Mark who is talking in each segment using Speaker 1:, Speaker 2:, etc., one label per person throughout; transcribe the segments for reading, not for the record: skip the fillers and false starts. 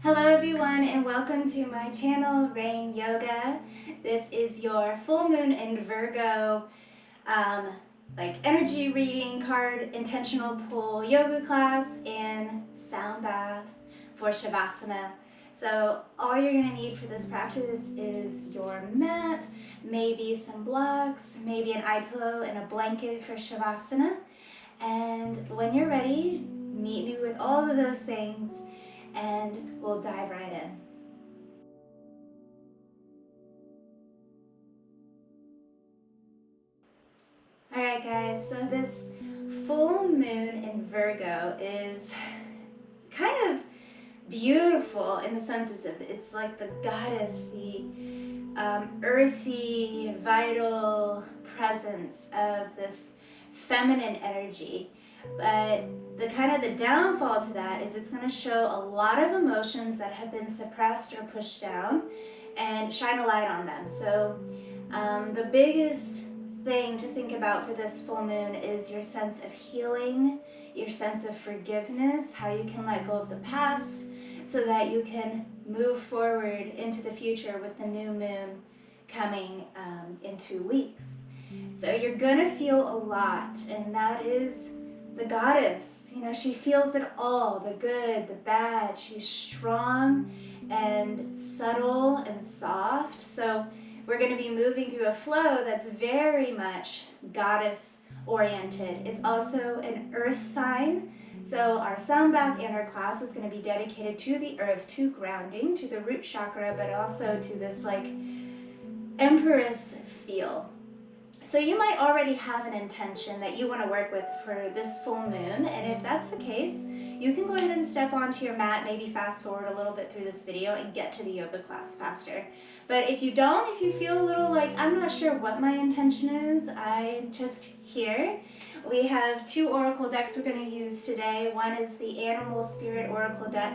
Speaker 1: Hello everyone and welcome to my channel, Rayne Yoga. This is your full moon in Virgo, energy reading card, intentional pull yoga class, and Soundbath for Shavasana. So all you're gonna need for this practice is your mat, maybe some blocks, maybe an eye pillow and a blanket for Shavasana. And when you're ready, meet me with all of those things and we'll dive right in. Alright guys, so this full moon in Virgo is kind of beautiful in the sense it's like the goddess, the earthy, vital presence of this feminine energy. But the downfall to that is it's going to show a lot of emotions that have been suppressed or pushed down and shine a light on them. So the biggest thing to think about for this full moon is your sense of healing, your sense of forgiveness, how you can let go of the past so that you can move forward into the future with the new moon coming in 2 weeks. So you're gonna feel a lot, and that is the goddess. You know, she feels it all, the good, the bad. She's strong and subtle and soft. So we're going to be moving through a flow that's very much goddess oriented. It's also an earth sign. So our sound bath and our class is going to be dedicated to the earth, to grounding, to the root chakra, but also to this empress feel. So you might already have an intention that you want to work with for this full moon, and if that's the case, you can go ahead and step onto your mat, maybe fast forward a little bit through this video and get to the yoga class faster. But if you don't, if you feel a little like, I'm not sure what my intention is, I'm just here. We have 2 oracle decks we're going to use today. One is the Animal Spirit Oracle deck.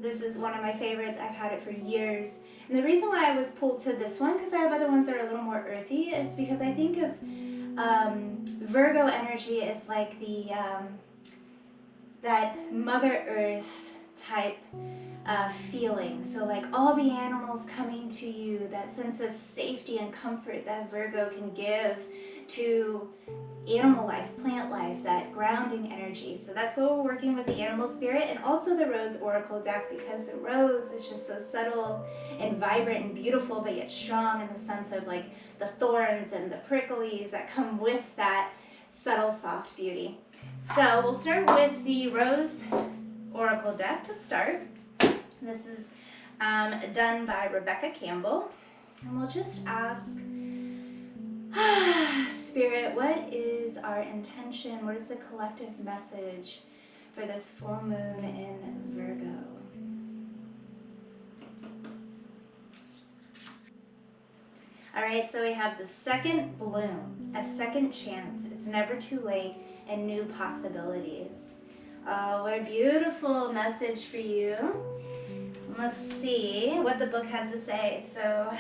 Speaker 1: This is one of my favorites. I've had it for years. And the reason why I was pulled to this one, because I have other ones that are a little more earthy, is because I think of Virgo energy as like that Mother Earth type feeling. So like all the animals coming to you, that sense of safety and comfort that Virgo can give to animal life, plant life, that grounding energy. So that's what we're working with, the Animal Spirit, and also the Rose Oracle deck, because the rose is just so subtle and vibrant and beautiful, but yet strong in the sense of like the thorns and the pricklies that come with that subtle, soft beauty. So we'll start with the Rose Oracle deck to start. This is done by Rebecca Campbell, and we'll just ask Spirit, what is our intention? What is the collective message for this full moon in Virgo? All right, so we have the second bloom, a second chance. It's never too late, and new possibilities. Oh, what a beautiful message for you. Let's see what the book has to say. So,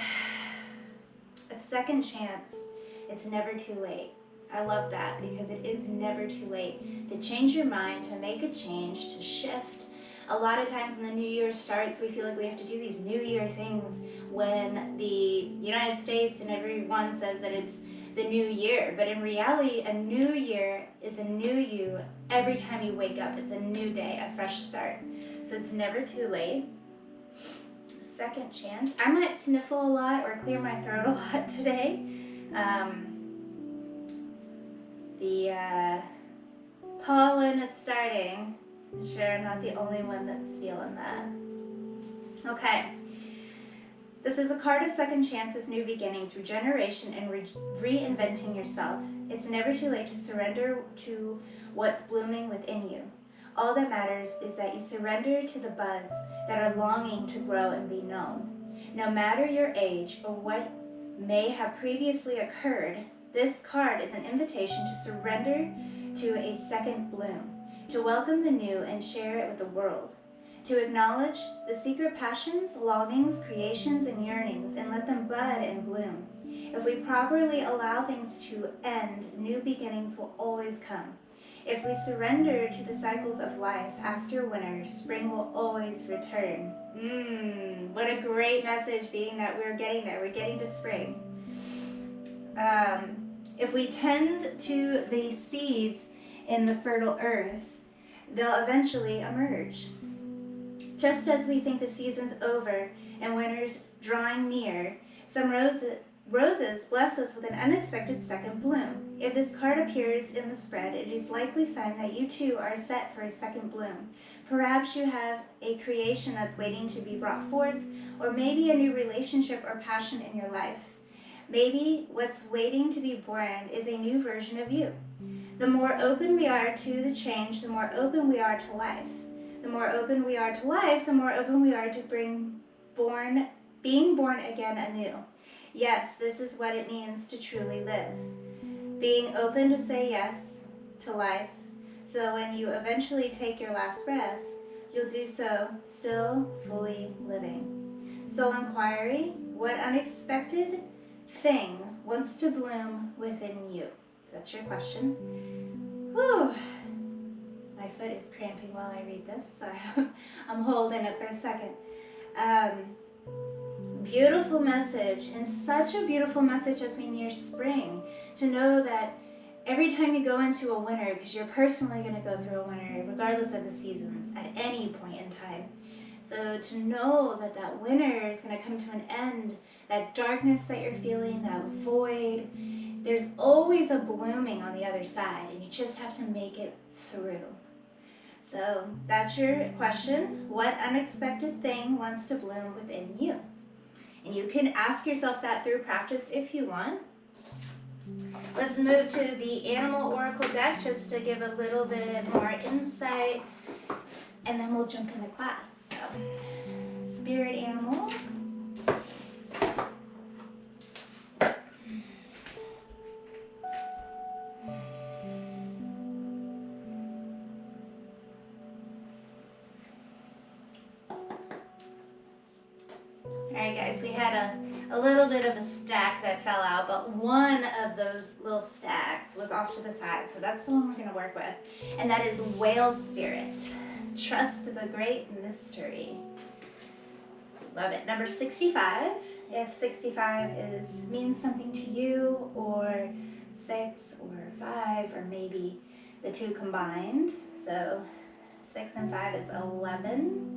Speaker 1: a second chance. It's never too late. I love that, because it is never too late to change your mind, to make a change, to shift. A lot of times when the new year starts, we feel like we have to do these new year things when the United States and everyone says that it's the new year. But in reality, a new year is a new you every time you wake up. It's a new day, a fresh start. So it's never too late. Second chance. I might sniffle a lot or clear my throat a lot today. The pollen is starting. I'm sure I'm not the only one that's feeling that. Okay. This is a card of second chances, new beginnings, regeneration, and reinventing yourself. It's never too late to surrender to what's blooming within you. All that matters is that you surrender to the buds that are longing to grow and be known. No matter your age or what may have previously occurred, this card is an invitation to surrender to a second bloom, to welcome the new and share it with the world, to acknowledge the secret passions, longings, creations, and yearnings, and let them bud and bloom. If we properly allow things to end, new beginnings will always come. If we surrender to the cycles of life after winter, spring will always return. What a great message, being that we're getting there. We're getting to spring. If we tend to the seeds in the fertile earth, they'll eventually emerge. Just as we think the season's over and winter's drawing near, some roses bless us with an unexpected second bloom. If this card appears in the spread, it is likely a sign that you too are set for a second bloom. Perhaps you have a creation that's waiting to be brought forth, or maybe a new relationship or passion in your life. Maybe what's waiting to be born is a new version of you. The more open we are to the change, the more open we are to life. The more open we are to life, the more open we are to being born again anew. Yes, this is what it means to truly live. Being open to say yes to life, so when you eventually take your last breath, you'll do so still fully living. Soul inquiry: what unexpected thing wants to bloom within you? That's your question. Whew. My foot is cramping while I read this, so I'm holding it for a second. Beautiful message, and such a beautiful message as we near spring, to know that every time you go into a winter, because you're personally going to go through a winter regardless of the seasons at any point in time, so to know that that winter is going to come to an end, that darkness that you're feeling, that void, there's always a blooming on the other side, and you just have to make it through. So that's your question. What unexpected thing wants to bloom within you? And you can ask yourself that through practice if you want. Let's move to the Animal Oracle deck just to give a little bit more insight, and then we'll jump into class. So, Spirit Animal. Alright guys, we had a little bit of a stack that fell out, but one of those little stacks was off to the side, so that's the one we're going to work with. And that is Whale Spirit. Trust the great mystery. Love it. Number 65. If 65 means something to you, or 6 or 5, or maybe the two combined. So 6 and 5 is 11.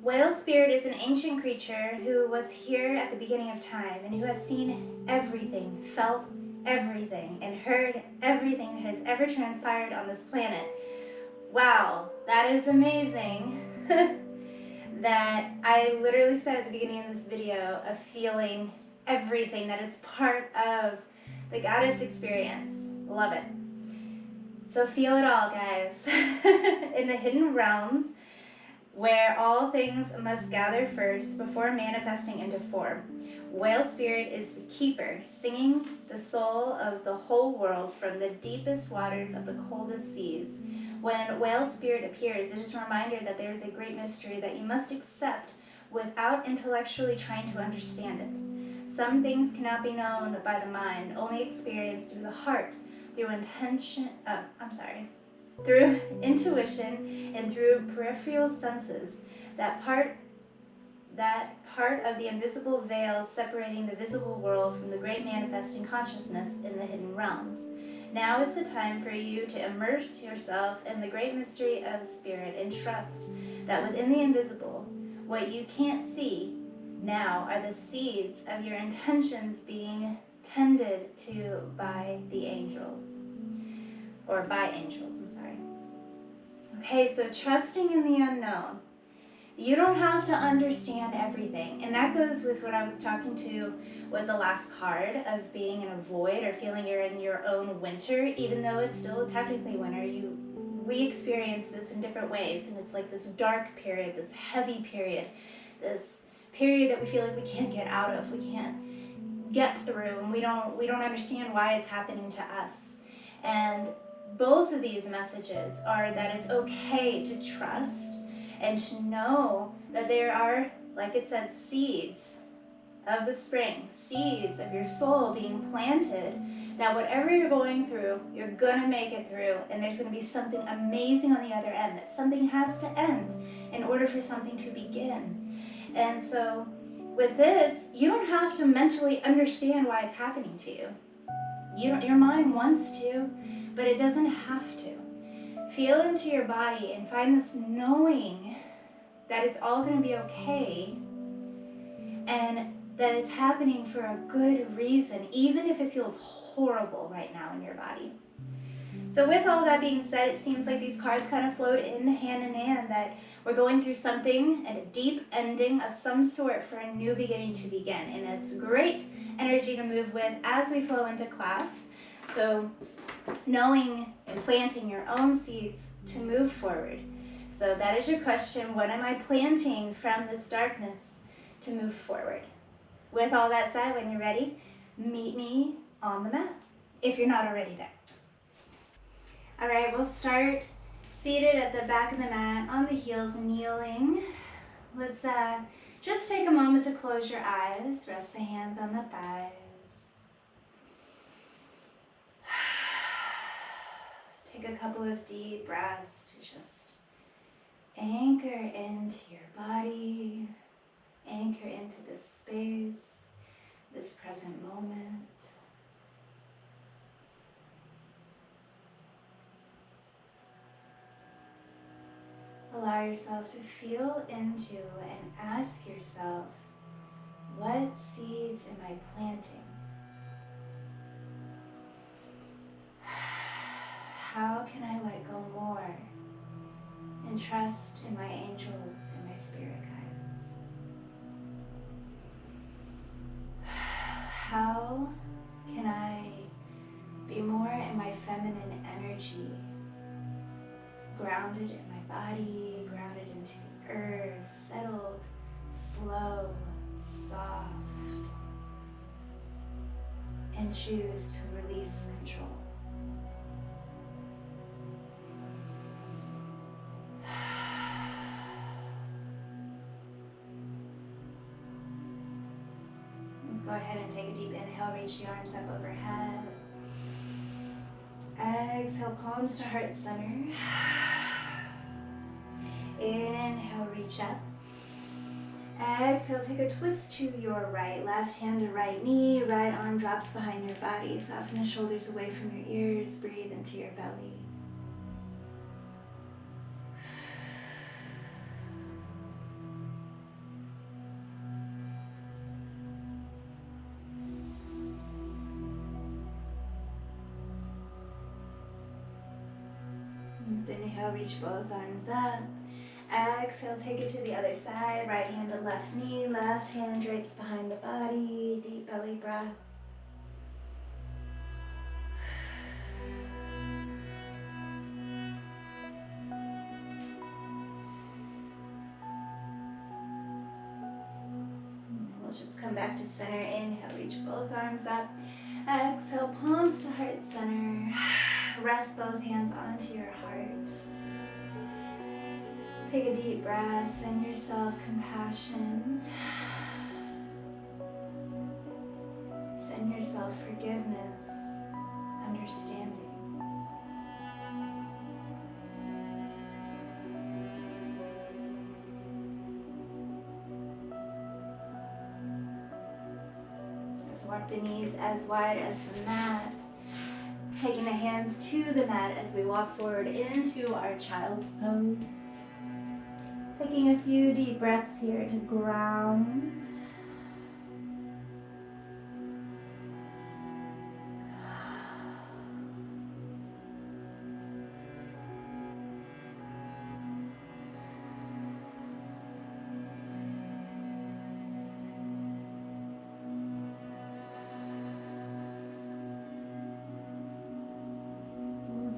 Speaker 1: Whale Spirit is an ancient creature who was here at the beginning of time and who has seen everything, felt everything, and heard everything that has ever transpired on this planet. Wow, that is amazing. That I literally said at the beginning of this video of feeling everything that is part of the goddess experience. Love it. So feel it all, guys. In the hidden realms, where all things must gather first before manifesting into form, Whale Spirit is the keeper, singing the soul of the whole world from the deepest waters of the coldest seas. When Whale Spirit appears, it is a reminder that there is a great mystery that you must accept without intellectually trying to understand it. Some things cannot be known by the mind, only experienced through the heart, through through intuition and through peripheral senses, that part of the invisible veil separating the visible world from the great manifesting consciousness in the hidden realms. Now is the time for you to immerse yourself in the great mystery of spirit and trust that within the invisible, what you can't see now are the seeds of your intentions being tended to by the angels. Or by angels, I'm sorry. Okay, so trusting in the unknown. You don't have to understand everything. And that goes with what I was talking to with the last card of being in a void or feeling you're in your own winter, even though it's still technically winter. We experience this in different ways, and it's like this dark period, this heavy period, this period that we feel like we can't get out of, we can't get through, and we don't understand why it's happening to us. And both of these messages are that it's okay to trust and to know that there are, like it said, seeds of the spring, seeds of your soul being planted, that whatever you're going through, you're gonna make it through, and there's gonna be something amazing on the other end, that something has to end in order for something to begin. And so with this, you don't have to mentally understand why it's happening to you. Your mind wants to, but it doesn't have to. Feel into your body and find this knowing that it's all going to be okay, and that it's happening for a good reason, even if it feels horrible right now in your body. So with all that being said, it seems like these cards kind of float in hand in hand, that we're going through something and a deep ending of some sort for a new beginning to begin. And it's great energy to move with as we flow into class. So knowing and planting your own seeds to move forward. So that is your question. What am I planting from this darkness to move forward? With all that said, when you're ready, meet me on the mat, if you're not already there. All right, we'll start seated at the back of the mat, on the heels, kneeling. Let's just take a moment to close your eyes. Rest the hands on the thighs. Take a couple of deep breaths to just anchor into your body, anchor into this space, this present moment. Allow yourself to feel into and ask yourself, what seeds am I planting? How can I let go more and trust in my angels and my spirit guides? How can I be more in my feminine energy, grounded in my body, grounded into the earth, settled, slow, soft, and choose to release control? Let's go ahead and take a deep inhale, reach the arms up overhead. Exhale, palms to heart center. Inhale, reach up. Exhale, take a twist to your right. Left hand to right knee, right arm drops behind your body. Soften the shoulders away from your ears. Breathe into your belly. Inhale, reach both arms up. Exhale, take it to the other side. Right hand to left knee, left hand drapes behind the body. Deep belly breath. We'll just come back to center. Inhale, reach both arms up. Exhale, palms to heart center. Rest both hands onto your heart. Take a deep breath. Send yourself compassion. Send yourself forgiveness, understanding. Let's walk the knees as wide as the mat. Taking the hands to the mat as we walk forward into our child's pose. Taking a few deep breaths here to ground.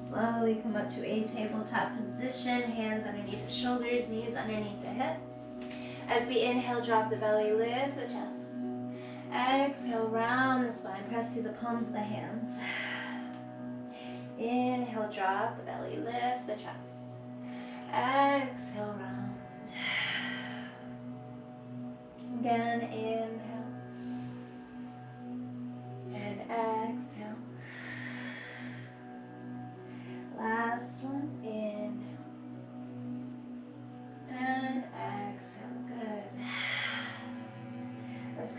Speaker 1: Slowly come up to a tabletop position, hands underneath the shoulders, knees underneath the hips. As we inhale, drop the belly, lift the chest. Exhale, round the spine, press through the palms of the hands. Inhale, drop the belly, lift the chest. Exhale, round. Again, inhale.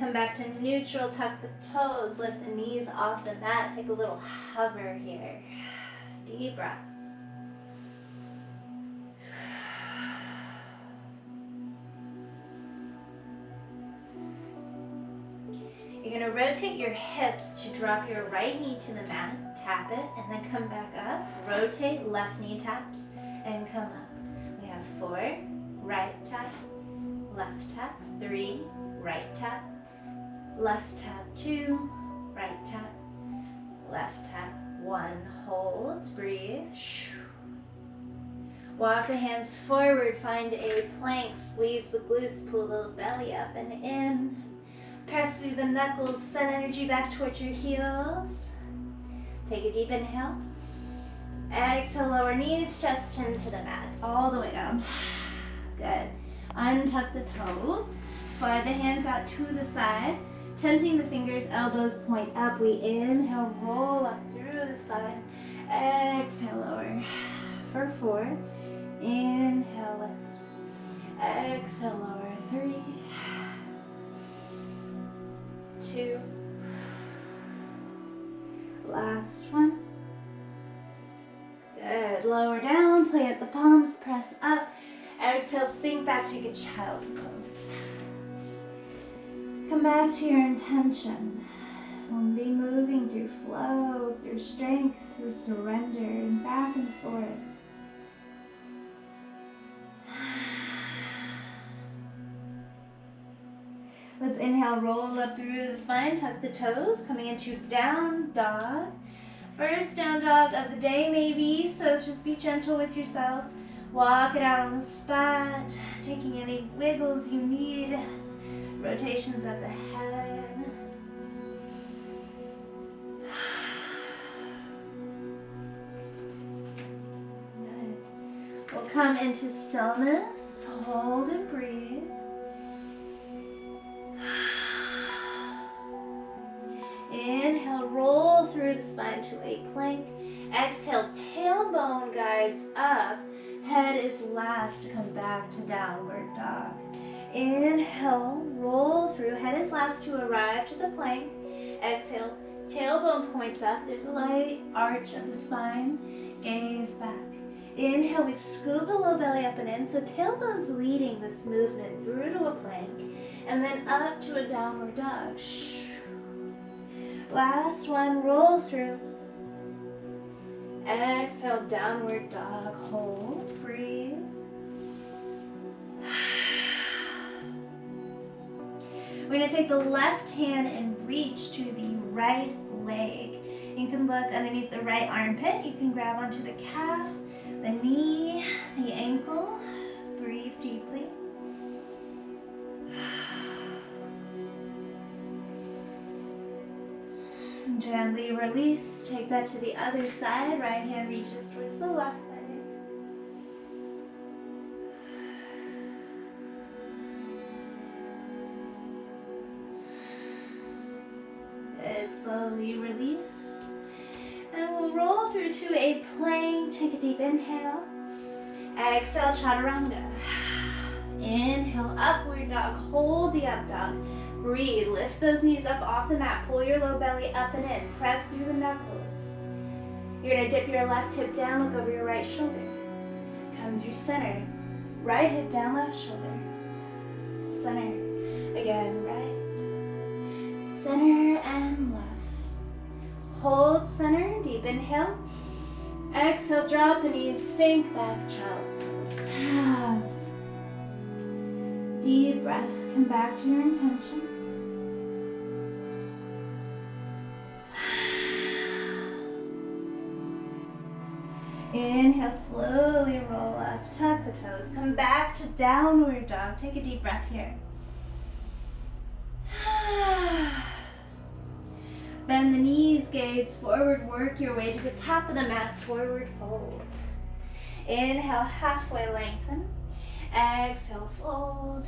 Speaker 1: come back to neutral, tuck the toes, lift the knees off the mat, take a little hover here. Deep breaths. You're going to rotate your hips to drop your right knee to the mat, tap it, and then come back up. Rotate, left knee taps, and come up. We have 4, right tap, left tap, 3, right tap, left tap, 2, right tap, left tap, 1. Hold, breathe. Walk the hands forward, find a plank, squeeze the glutes, pull the belly up and in. Press through the knuckles, send energy back towards your heels. Take a deep inhale. Exhale, lower knees, chest, chin to the mat, all the way down. Good. Untuck the toes. Slide the hands out to the side. Tenting the fingers, elbows point up. We inhale, roll up through the spine. Exhale, lower. For 4. Inhale, lift. Exhale, lower. 3. 2. Last one. Good. Lower down, plant the palms, press up. Exhale, sink back, take a child's pose. Come back to your intention. We'll be moving through flow, through strength, through surrender, and back and forth. Let's inhale, roll up through the spine, tuck the toes, coming into down dog. First down dog of the day maybe, so just be gentle with yourself. Walk it out on the spot, taking any wiggles you need. Rotations of the head. Good. We'll come into stillness, hold and breathe. Inhale, roll through the spine to a plank. Exhale, tailbone guides up. Head is last to come back to downward dog. Inhale, roll through. Head is last to arrive to the plank. Exhale, tailbone points up. There's a light arch of the spine. Gaze back. Inhale, we scoop a low belly up and in. So tailbone's leading this movement through to a plank. And then up to a downward dog. Last one, roll through. Exhale, downward dog, hold, breathe. We're going to take the left hand and reach to the right leg. You can look underneath the right armpit. You can grab onto the calf, the knee, the ankle. Breathe deeply. Gently release, take that to the other side. Right hand reaches towards the left leg. Good, slowly release. And we'll roll through to a plank. Take a deep inhale. Exhale, chaturanga. Inhale, upward dog. Hold the up dog. Breathe, lift those knees up off the mat, pull your low belly up and in, press through the knuckles. You're gonna dip your left hip down, look over your right shoulder. Come through center, right hip down, left shoulder. Center, again, right. Center and left. Hold center, deep inhale. Exhale, drop the knees, sink back, child's pose. Deep breath, come back to your intention. Inhale, slowly roll up, tuck the toes, come back to downward dog. Take a deep breath here. Bend the knees, gaze forward, work your way to the top of the mat, forward fold. Inhale, halfway lengthen. Exhale, fold.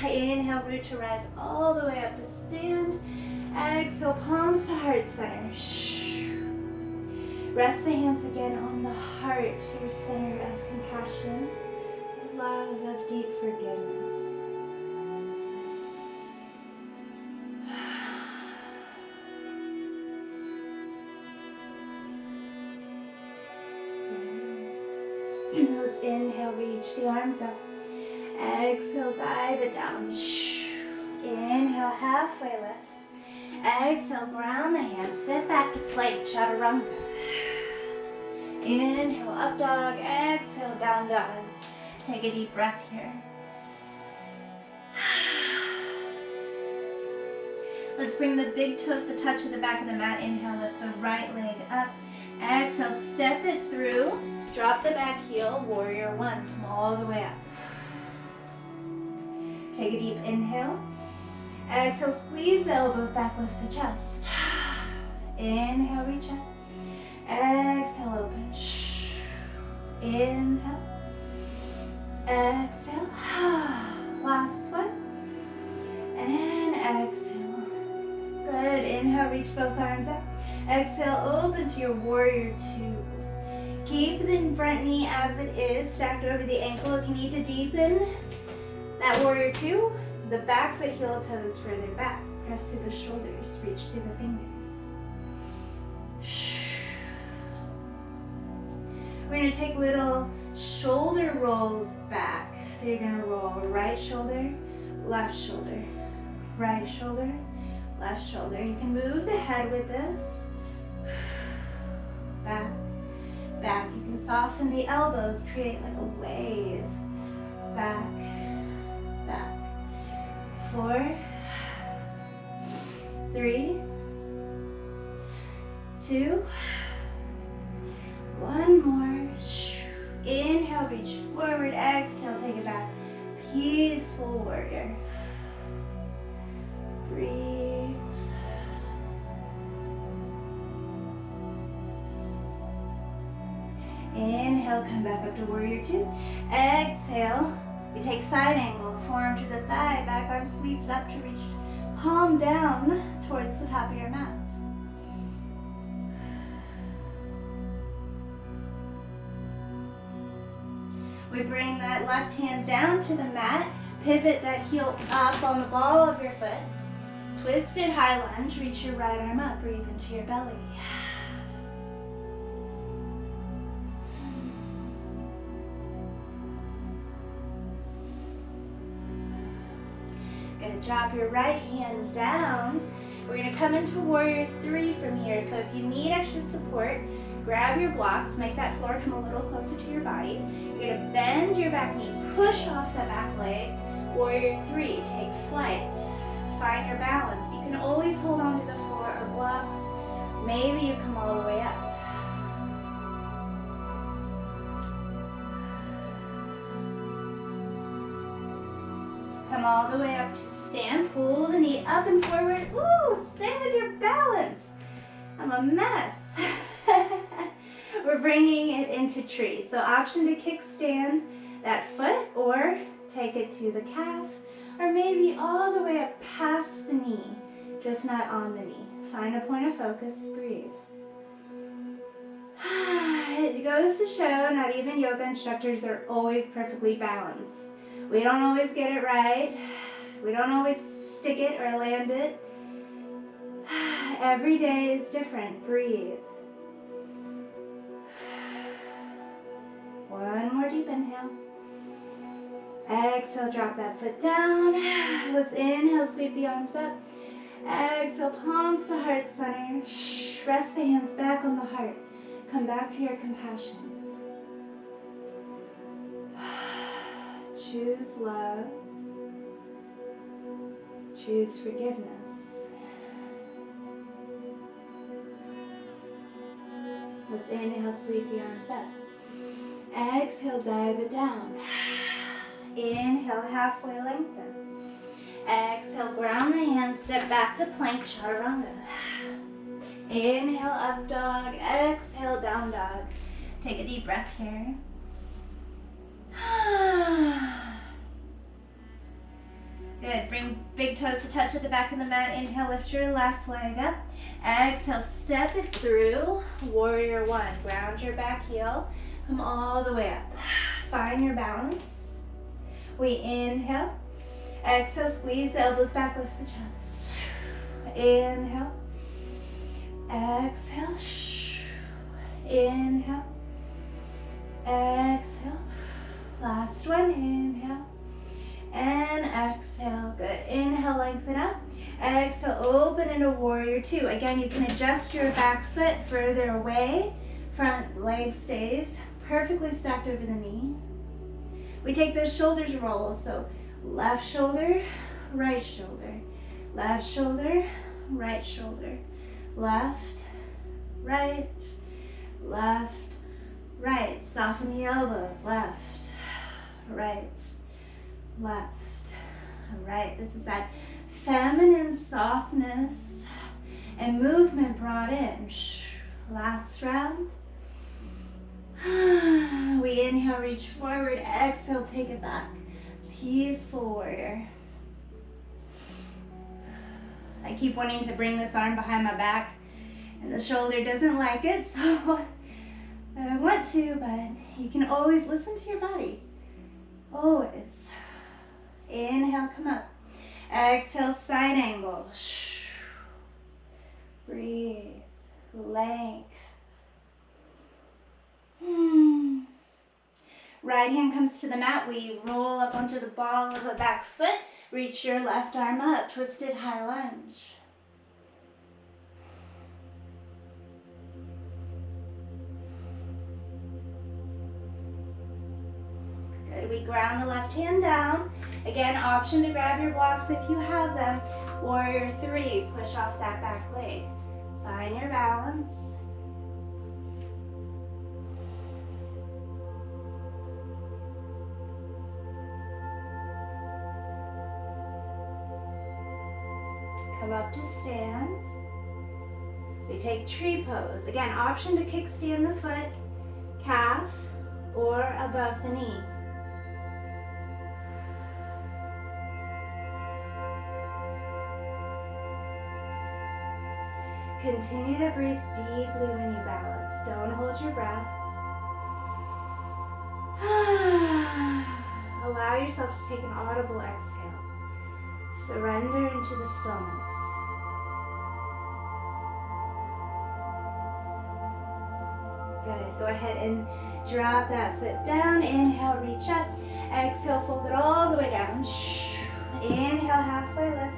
Speaker 1: Inhale, root to rise all the way up to stand. Exhale, palms to heart center. Rest the hands again on the heart, your center of compassion, love, of deep forgiveness. inhale, reach the arms up. Exhale, dive it down. Inhale, halfway lift. Exhale, ground the hands, step back to plank, chaturanga. Inhale, up dog, exhale, down dog. Take a deep breath here. Let's bring the big toes to touch at the back of the mat. Inhale, lift the right leg up. Exhale, step it through. Drop the back heel, warrior one. Come all the way up. Take a deep inhale. Exhale, squeeze the elbows back, lift the chest. Inhale, reach up. Exhale, open. Inhale. Exhale. Last one. And exhale. Good. Inhale, reach both arms up. Exhale, open to your warrior two. Keep the front knee as it is, stacked over the ankle. If you need to deepen that warrior two, the back foot heel toes further back. Press through the shoulders, reach through the fingers. We're going to take little shoulder rolls back. So you're going to roll right shoulder, left shoulder, right shoulder, left shoulder. You can move the head with this. Back, back. You can soften the elbows, create like a wave. Back, back. 4, 3, 2, 1 more. Inhale, reach forward. Exhale, take it back. Peaceful warrior. Breathe. Inhale, come back up to warrior two. Exhale, we take side angle, forearm to the thigh, back arm sweeps up to reach palm down towards the top of your mat. We bring that left hand down to the mat, pivot that heel up on the ball of your foot, twisted high lunge, reach your right arm up, breathe into your belly. Gonna drop your right hand down. We're gonna come into warrior three from here. So if you need extra support, grab your blocks, make that floor come a little closer to your body. You're gonna bend your back knee, push off that back leg. Warrior three, take flight. Find your balance. You can always hold on to the floor or blocks. Maybe you come all the way up. Come all the way up to stand. Pull the knee up and forward. Ooh, stay with your balance. I'm a mess. We're bringing it into tree. So option to kickstand that foot or take it to the calf or maybe all the way up past the knee, just not on the knee. Find a point of focus, breathe. It goes to show not even yoga instructors are always perfectly balanced. We don't always get it right. We don't always stick it or land it. Every day is different. Breathe. One more deep inhale. Exhale, drop that foot down. Let's inhale, sweep the arms up. Exhale, palms to heart center. Rest the hands back on the heart. Come back to your compassion. Choose love. Choose forgiveness. Let's inhale, sweep the arms up. Exhale, dive it down. Inhale, halfway lengthen. Exhale, ground the hands, step back to plank, chaturanga. Inhale, up dog. Exhale, down dog. Take a deep breath here. Good. Bring big toes to touch at the back of the mat. Inhale, lift your left leg up. Exhale, step it through. Warrior one. Ground your back heel. Come all the way up. Find your balance. We inhale. Exhale, squeeze the elbows back, lift the chest. Inhale. Exhale. Inhale. Exhale. Last one, inhale. And exhale, good. Inhale, lengthen up. Exhale, open into warrior two. Again, you can adjust your back foot further away. Front leg stays perfectly stacked over the knee. We take those shoulders rolls, so left shoulder, right shoulder, left shoulder, right shoulder, left, right, left, right. Soften the elbows, left, right, left, right. This is that feminine softness and movement brought in. Last round. We inhale, reach forward. Exhale, take it back. Peaceful warrior. I keep wanting to bring this arm behind my back, and the shoulder doesn't like it, so I want to, but you can always listen to your body. Always. Inhale, come up. Exhale, side angle. Breathe. Length. Right hand comes to the mat. We roll up onto the ball of the back foot. Reach your left arm up. Twisted high lunge. Good. We ground the left hand down. Again, option to grab your blocks if you have them. Warrior three. Push off that back leg. Find your balance. Come up to stand. We take tree pose. Again, option to kickstand the foot, calf, or above the knee. Continue to breathe deeply when you balance. Don't hold your breath. Allow yourself to take an audible exhale. Surrender into the stillness. Good. Go ahead and drop that foot down. Inhale, reach up. Exhale, fold it all the way down. Inhale, halfway lift.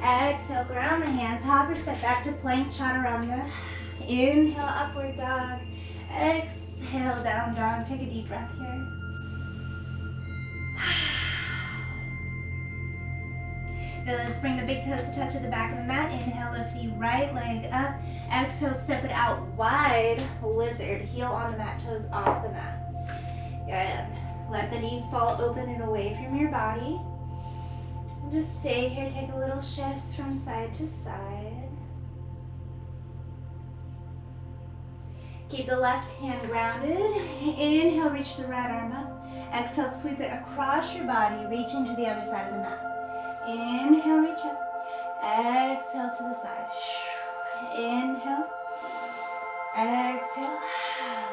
Speaker 1: Exhale, ground the hands. Hopper step back to plank chaturanga. Inhale, upward dog. Exhale, down dog. Take a deep breath here. Good, let's bring the big toes to touch at the back of the mat. Inhale, lift the right leg up. Exhale, step it out wide. Lizard, heel on the mat, toes off the mat. Good. Let the knee fall open and away from your body. Just stay here, take a little shifts from side to side. Keep the left hand grounded. Inhale, reach the right arm up. Exhale, sweep it across your body, reaching to the other side of the mat. Inhale, reach up. Exhale to the side. Inhale. Exhale.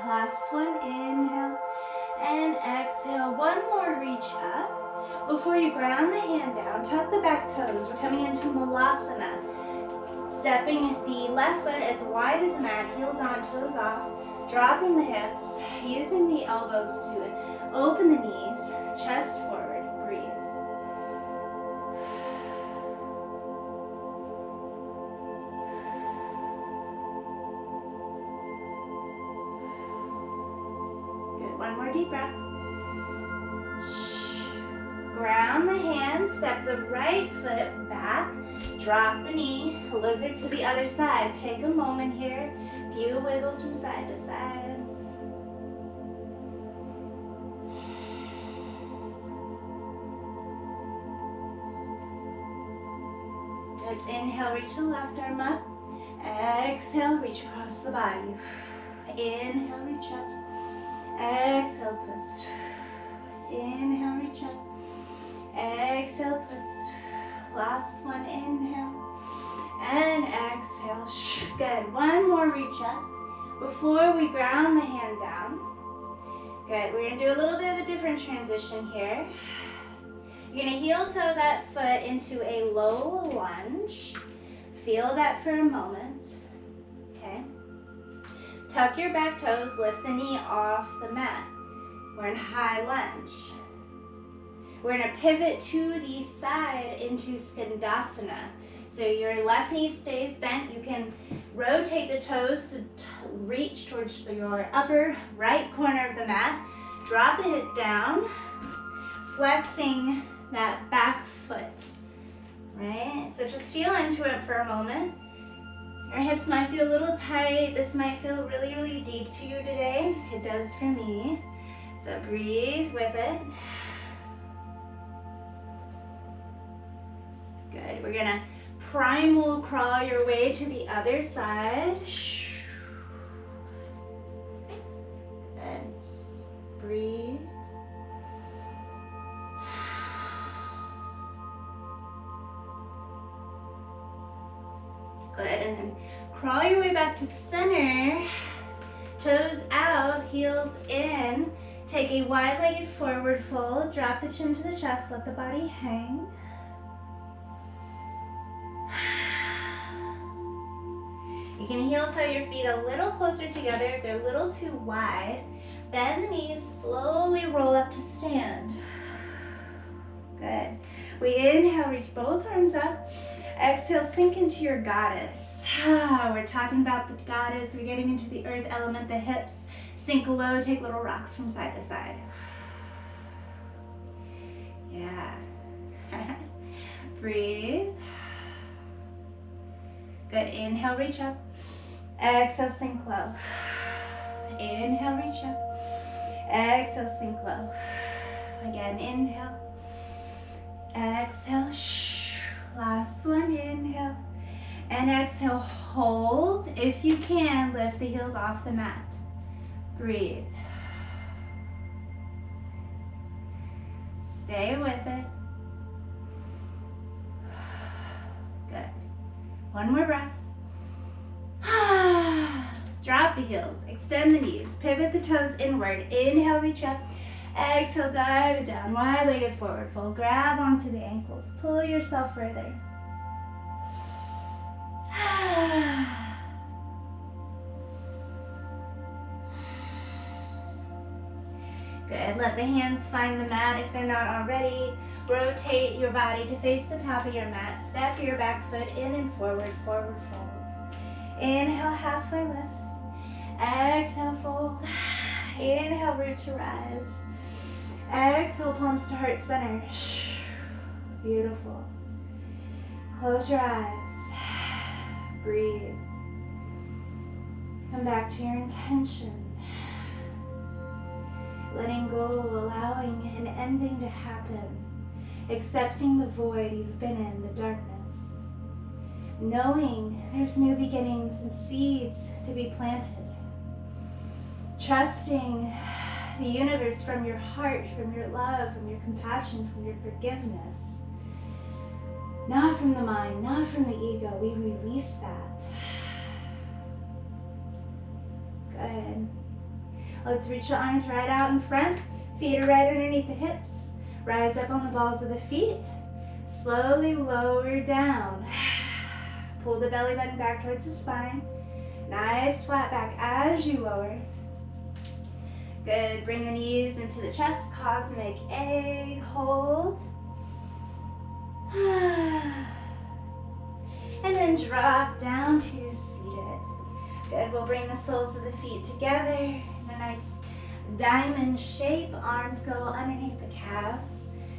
Speaker 1: Last one, inhale. And exhale, one more reach up. Before you ground the hand down, tuck the back toes. We're coming into Malasana. Stepping the left foot as wide as the mat, heels on, toes off. Dropping the hips, using the elbows to open the knees, chest forward, breathe. Good, one more deep breath. Ground the hands, step the right foot back, drop the knee, lizard to the other side. Take a moment here, few wiggles from side to side. Let's inhale, reach the left arm up. Exhale, reach across the body. Inhale, reach up. Exhale, twist. Inhale, reach up. Exhale, twist. Last one, inhale. And exhale. Good. One more reach up before we ground the hand down. Good. We're going to do a little bit of a different transition here. You're going to heel toe that foot into a low lunge. Feel that for a moment. Okay. Tuck your back toes, lift the knee off the mat. We're in high lunge. We're gonna pivot to the side into Skandasana. So your left knee stays bent. You can rotate the toes to reach towards your upper right corner of the mat. Drop the hip down, flexing that back foot, right? So just feel into it for a moment. Your hips might feel a little tight. This might feel really, really deep to you today. It does for me. So breathe with it. Good. We're gonna primal crawl your way to the other side. Good. Breathe. Good, and then crawl your way back to center. Toes out, heels in. Take a wide-legged forward fold. Drop the chin to the chest, let the body hang. You can heel toe your feet a little closer together if they're a little too wide. Bend the knees, slowly roll up to stand. Good. We inhale, reach both arms up. Exhale, sink into your goddess. We're talking about the goddess. We're getting into the earth element, the hips. Sink low, take little rocks from side to side. Yeah. Breathe. Good. Inhale, reach up. Exhale, sink low. Inhale, reach up. Exhale, sink low. Again, inhale. Exhale. Last one, inhale. And exhale, hold. If you can, lift the heels off the mat. Breathe. Stay with it. Good. One more breath. Drop the heels, extend the knees, pivot the toes inward. Inhale, reach up. Exhale, dive it down. Wide-legged forward fold. Grab onto the ankles. Pull yourself further. Good. Let the hands find the mat if they're not already. Rotate your body to face the top of your mat. Step your back foot in and forward, forward fold. Inhale, halfway lift. Exhale, fold. Inhale, root to rise. Exhale, palms to heart center. Beautiful. Close your eyes. Breathe. Come back to your intention. Letting go, allowing an ending to happen. Accepting the void you've been in, the darkness. Knowing there's new beginnings and seeds to be planted. Trusting the universe from your heart, from your love, from your compassion, from your forgiveness. Not from the mind, not from the ego. We release that. Good. Let's reach the arms right out in front. Feet are right underneath the hips. Rise up on the balls of the feet. Slowly lower down. Pull the belly button back towards the spine. Nice flat back as you lower. Good. Bring the knees into the chest. Cosmic egg. Hold. And then drop down to seated. Good. We'll bring the soles of the feet together in a nice diamond shape. Arms go underneath the calves.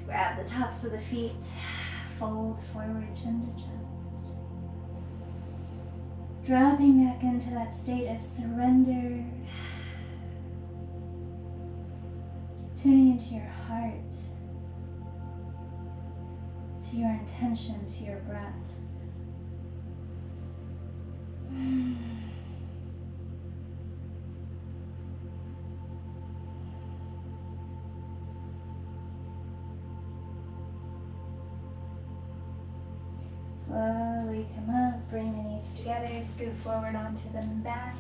Speaker 1: Grab the tops of the feet. Fold forward, chin to chest. Dropping back into that state of surrender. Tuning into your heart, to your intention, to your breath. Slowly come up, bring the knees together, scoot forward onto the mat.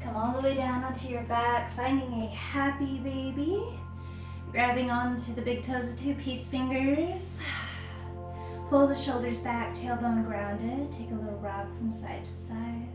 Speaker 1: Come all the way down onto your back, finding a happy baby. Grabbing onto the big toes with 2 peace fingers. Pull the shoulders back, tailbone grounded. Take a little rock from side to side.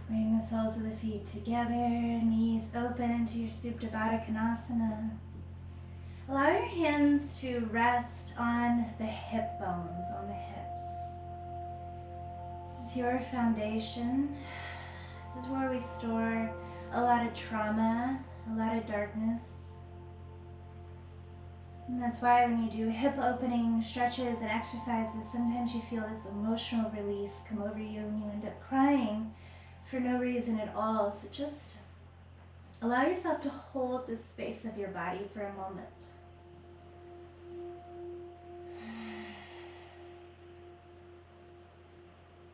Speaker 1: Bring the soles of the feet together, knees open into your Supta Baddha Konasana. Allow your hands to rest on the hip bones, on the hips. This is your foundation. This is where we store a lot of trauma, a lot of darkness. And that's why when you do hip opening stretches and exercises, sometimes you feel this emotional release come over you and you end up crying for no reason at all. So just allow yourself to hold this space of your body for a moment.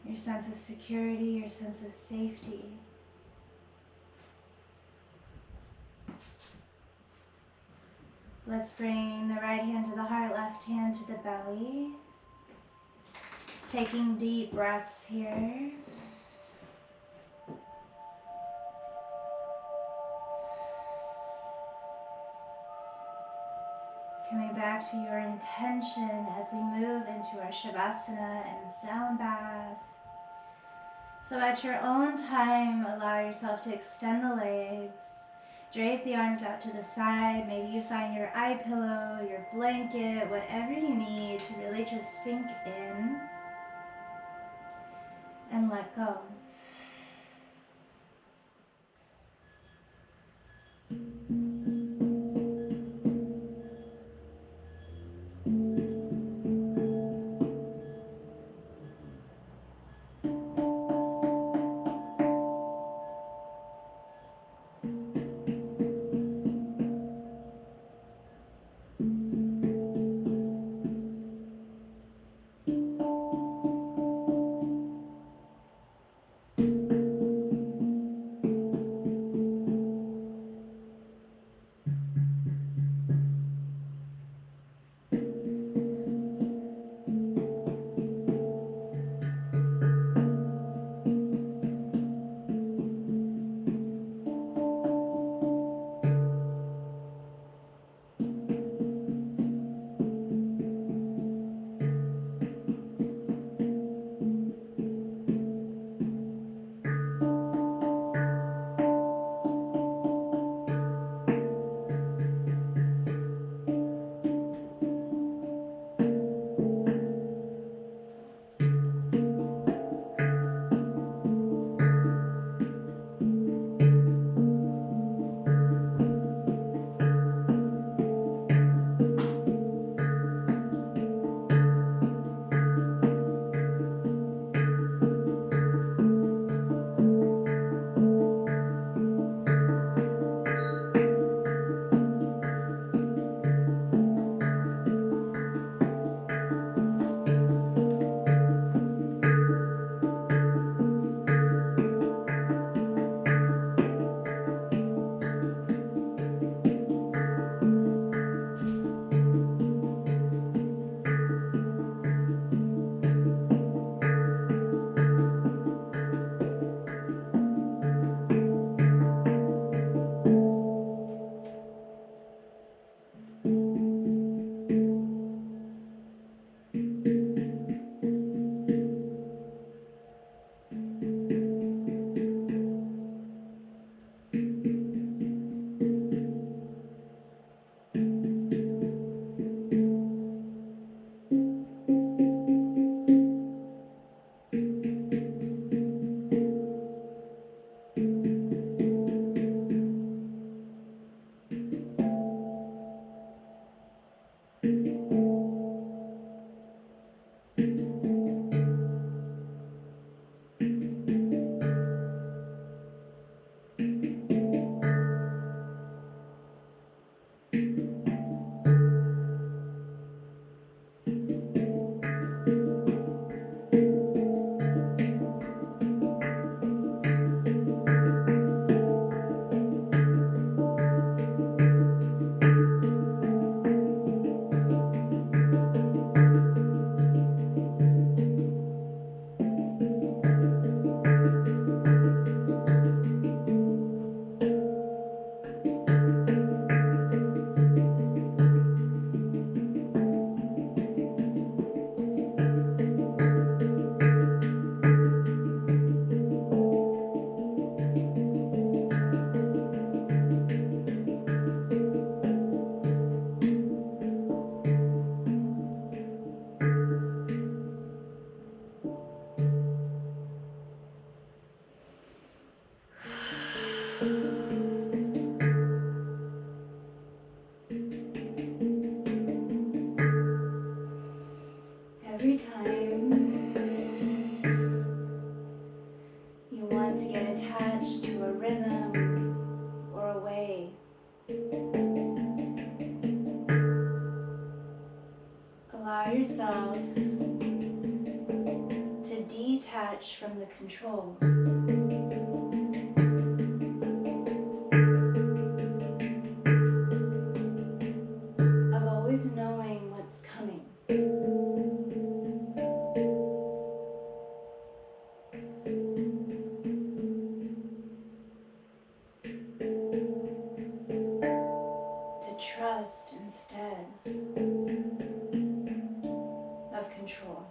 Speaker 1: Your sense of security, your sense of safety. Let's bring the right hand to the heart, left hand to the belly. Taking deep breaths here. Coming back to your intention as we move into our Shavasana and Soundbath. So at your own time, allow yourself to extend the legs. Drape the arms out to the side. Maybe you find your eye pillow, your blanket, whatever you need to really just sink in and let go. much from the control. Of always knowing what's coming. To trust instead of control.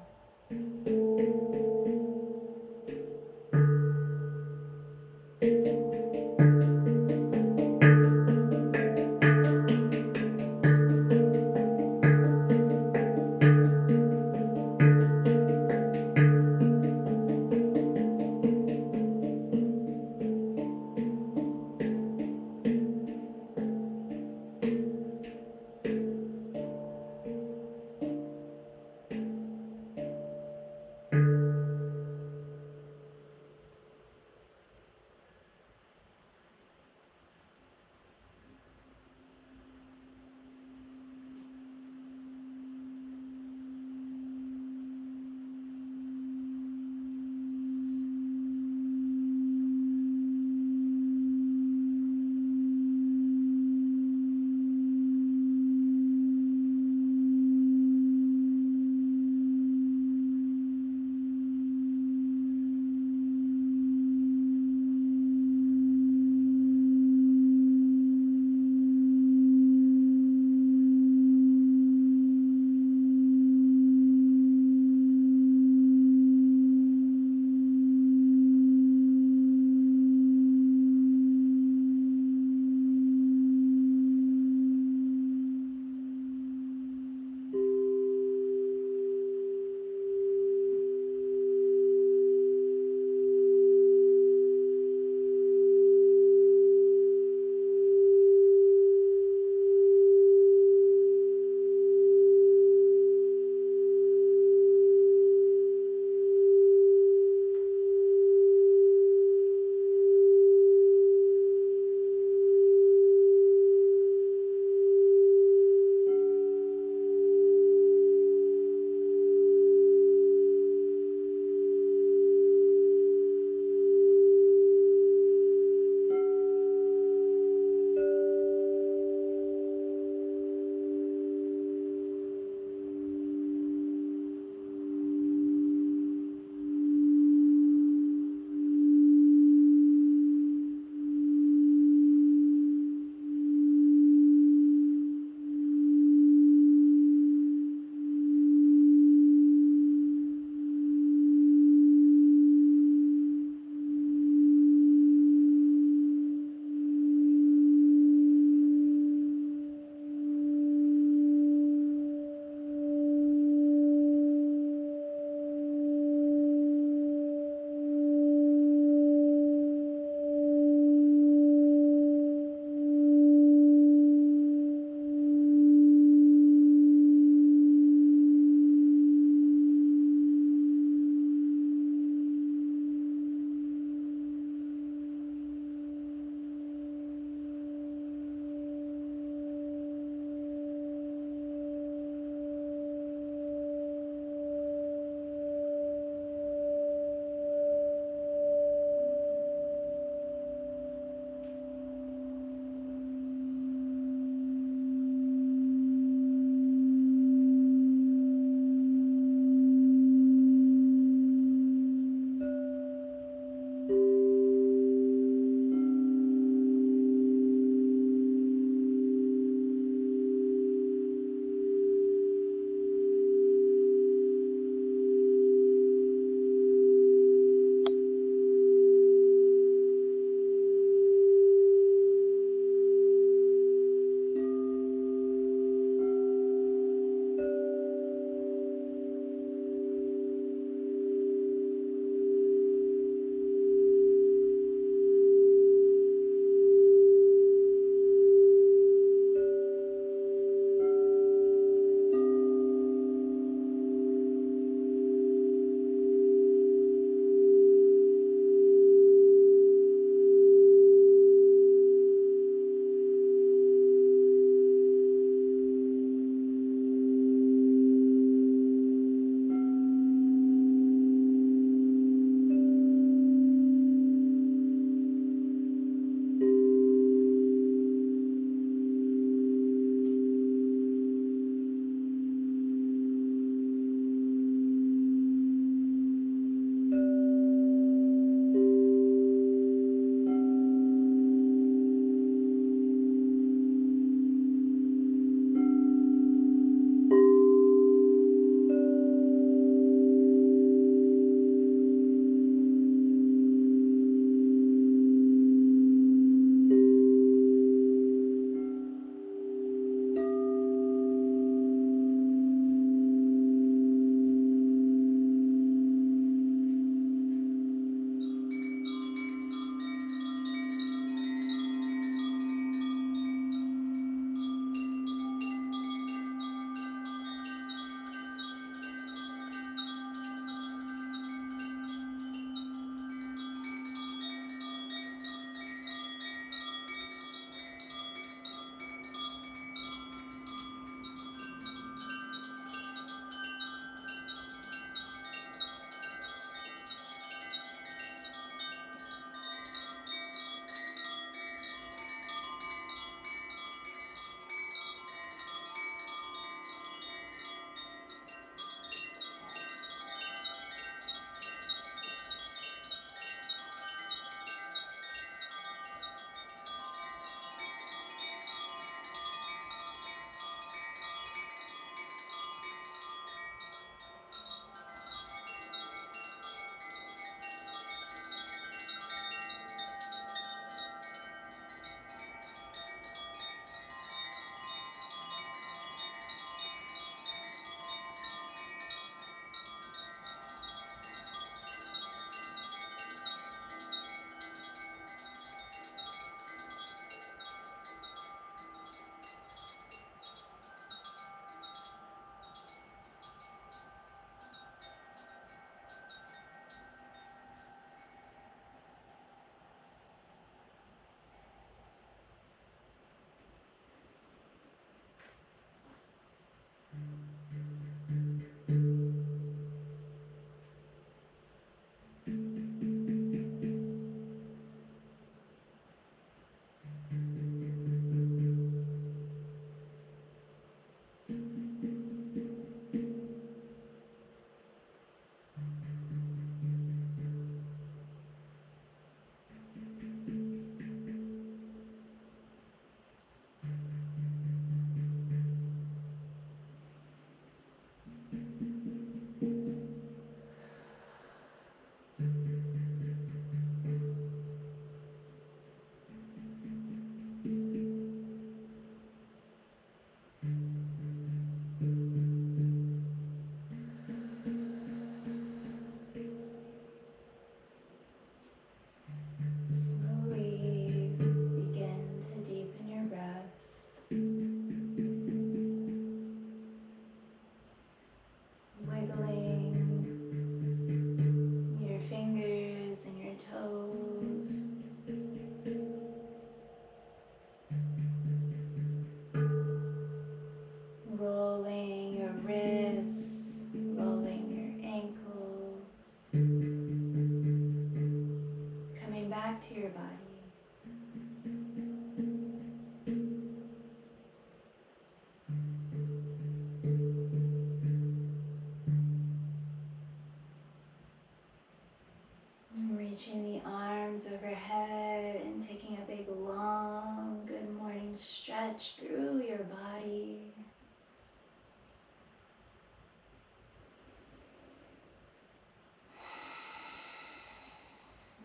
Speaker 1: touch through your body.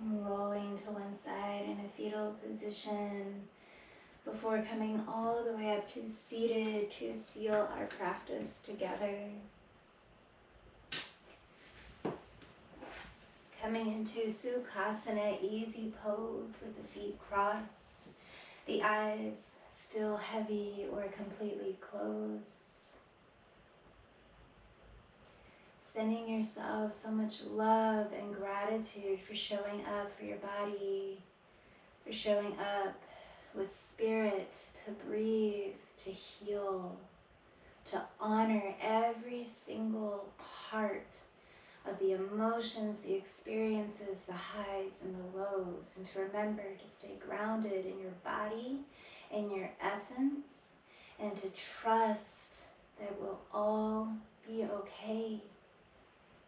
Speaker 1: Rolling to one side in a fetal position before coming all the way up to seated to seal our practice together. Coming into Sukhasana, easy pose with the feet crossed, the eyes still heavy or completely closed. Sending yourself so much love and gratitude for showing up for your body, for showing up with spirit to breathe, to heal, to honor every single part of the emotions, the experiences, the highs and the lows, and to remember to stay grounded in your body, in your essence, and to trust that we'll all be okay.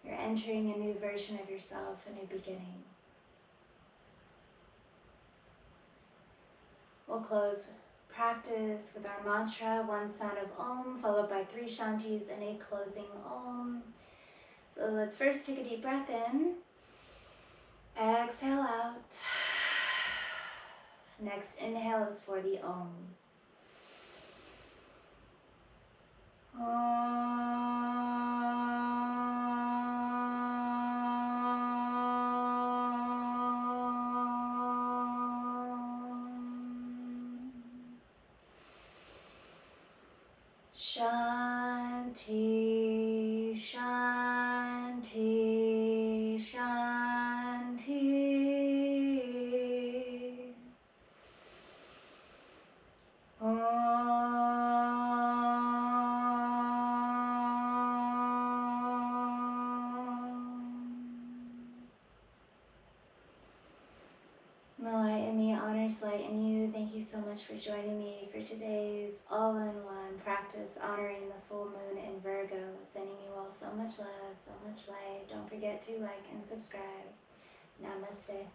Speaker 1: You're entering a new version of yourself, a new beginning. We'll close practice with our mantra, one sound of Om, followed by 3 Shantis and a closing Om. So let's first take a deep breath in. Exhale out. Next inhale is for the Om. Shanti, Shanti, Shanti. The light in me honors light in you. Thank you so much for joining me for today's all-in-one practice honoring the full moon in Virgo. Sending you all so much love, so much light. Don't forget to like and subscribe. Namaste.